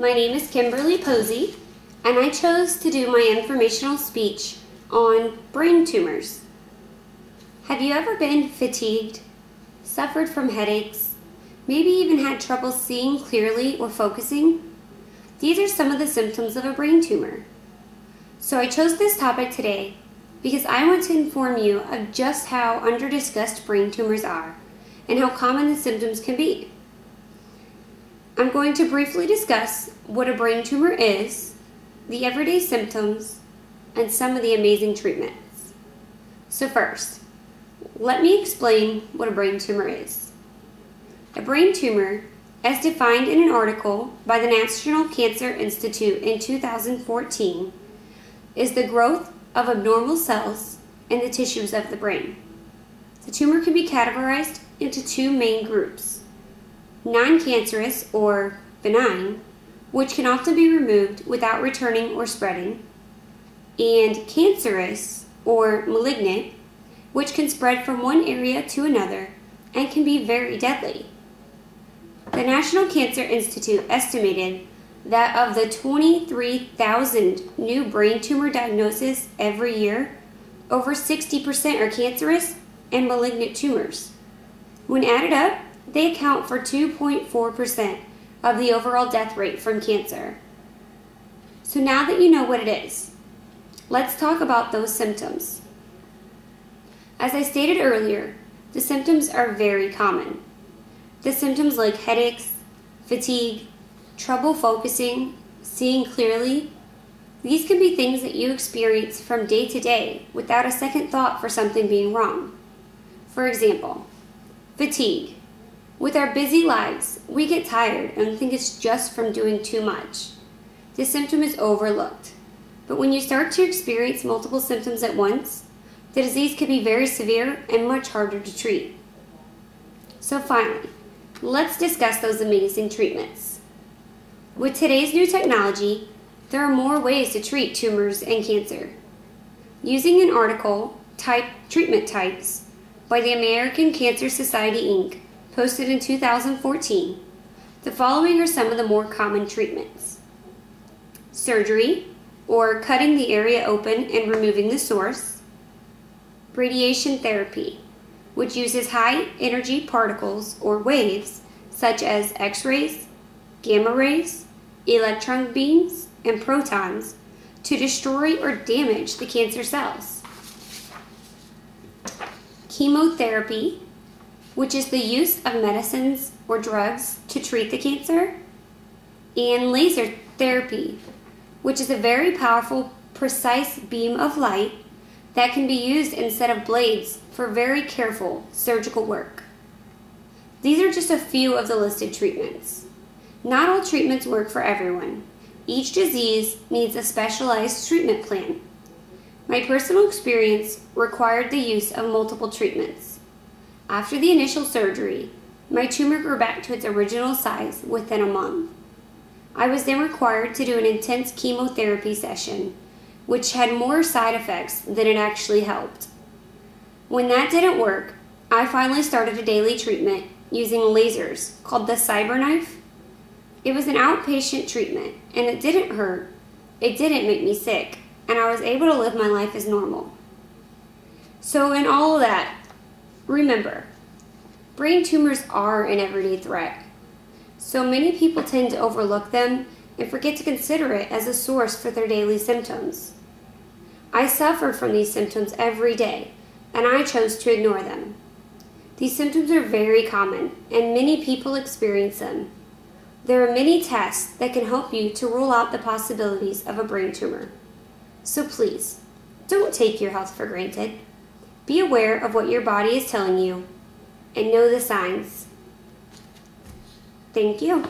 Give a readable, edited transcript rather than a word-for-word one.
My name is Kimberly Posey, and I chose to do my informational speech on brain tumors. Have you ever been fatigued, suffered from headaches, maybe even had trouble seeing clearly or focusing? These are some of the symptoms of a brain tumor. So I chose this topic today because I want to inform you of just how under-discussed brain tumors are and how common the symptoms can be. I'm going to briefly discuss what a brain tumor is, the everyday symptoms, and some of the amazing treatments. So first, let me explain what a brain tumor is. A brain tumor, as defined in an article by the National Cancer Institute in 2014, is the growth of abnormal cells in the tissues of the brain. The tumor can be categorized into two main groups: non-cancerous or benign, which can often be removed without returning or spreading, and cancerous or malignant, which can spread from one area to another and can be very deadly. The National Cancer Institute estimated that of the 23,000 new brain tumor diagnoses every year, over 60% are cancerous and malignant tumors. When added up, they account for 2.4% of the overall death rate from cancer. So now that you know what it is, let's talk about those symptoms. As I stated earlier, the symptoms are very common. The symptoms like headaches, fatigue, trouble focusing, seeing clearly, these can be things that you experience from day to day without a second thought for something being wrong. For example, fatigue. With our busy lives, we get tired and think it's just from doing too much. This symptom is overlooked. But when you start to experience multiple symptoms at once, the disease can be very severe and much harder to treat. So finally, let's discuss those amazing treatments. With today's new technology, there are more ways to treat tumors and cancer. Using an article, Treatment Types, by the American Cancer Society, Inc., posted in 2014, the following are some of the more common treatments: surgery, or cutting the area open and removing the source; radiation therapy, which uses high energy particles or waves such as X-rays, gamma rays, electron beams, and protons to destroy or damage the cancer cells; chemotherapy, which is the use of medicines or drugs to treat the cancer; and laser therapy, which is a very powerful, precise beam of light that can be used instead of blades for very careful surgical work. These are just a few of the listed treatments. Not all treatments work for everyone. Each disease needs a specialized treatment plan. My personal experience required the use of multiple treatments. After the initial surgery, my tumor grew back to its original size within a month. I was then required to do an intense chemotherapy session, which had more side effects than it actually helped. When that didn't work, I finally started a daily treatment using lasers called the CyberKnife. It was an outpatient treatment, and it didn't hurt, it didn't make me sick, and I was able to live my life as normal. So in all of that, remember, brain tumors are an everyday threat. So many people tend to overlook them and forget to consider it as a source for their daily symptoms. I suffer from these symptoms every day, and I chose to ignore them. These symptoms are very common, and many people experience them. There are many tests that can help you to rule out the possibilities of a brain tumor. So please, don't take your health for granted. Be aware of what your body is telling you and know the signs. Thank you.